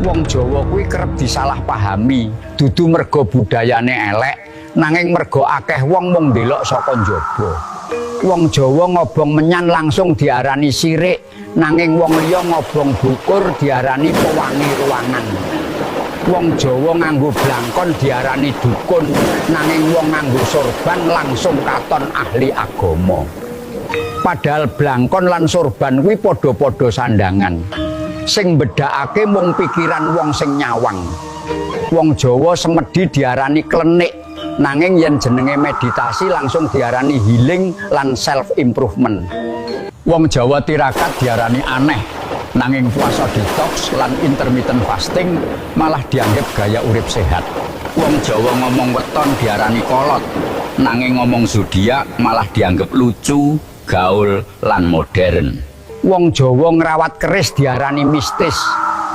Wong Jawa kuwi kerep disalahpahami, dudu mergo budayane elek, nanging mergo akeh wong mung ndelok saka njaba. Wong Jawa ngobong menyan langsung diarani sirik, nanging wong liya ngobong bukur diarani pewangi ruangan. Wong Jawa nganggo blangkon diarani dukun, nanging wong nganggo sorban langsung katon ahli agama. Padahal blangkon lan sorban kuwi padha-padha sandangan. Sing bedakake mung pikiran wong sing nyawang. Wong Jawa semedi diarani klenik, nanging yen jenenge meditasi langsung diarani healing lan self improvement. Wong Jawa tirakat diarani aneh, nanging puasa detox lan intermittent fasting malah dianggap gaya urip sehat. Wong Jawa ngomong weton diarani kolot, nanging ngomong zodiak malah dianggap lucu, gaul lan modern. Wong Jawa ngrawat keris diarani mistis,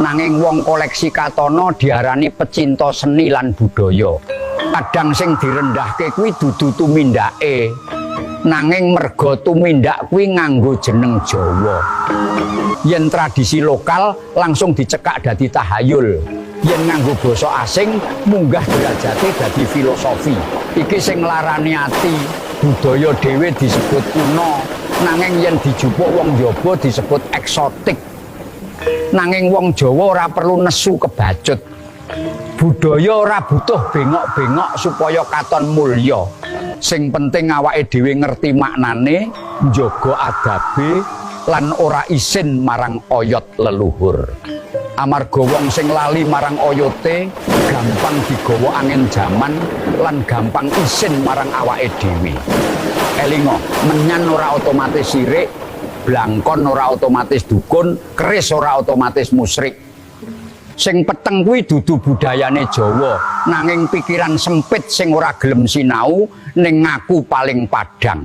nanging wong koleksi katana diarani pecinta seni lan budaya. Kadang sing direndahke kuwi dudu tumindake, nanging merga tumindak kuwi nganggo jeneng Jawa. Yen tradisi lokal langsung dicekak dadi tahayul, yen nganggo basa asing munggah derajate dadi filosofi. Iki sing nglarani ati, budaya dhewe disebut kuno, nanging yen dijupuk wong njaba disebut eksotik. Nanging wong Jawa ora perlu nesu kebacut. Budaya ora butuh bengok-bengok supaya katon mulya. Sing penting awake dhewe ngerti maknane, njaga adabe lan ora isin marang oyot leluhur. Amarga wong sing lali marang oyote gampang digawa angin jaman lan gampang isin marang awake dhewe. Elinga, menyan ora otomatis sirik, blangkon ora otomatis dukun, keris ora otomatis musyrik. Sing peteng kuwi dudu budayane Jawa, nanging pikiran sempit sing ora gelem sinau ning ngaku paling padhang.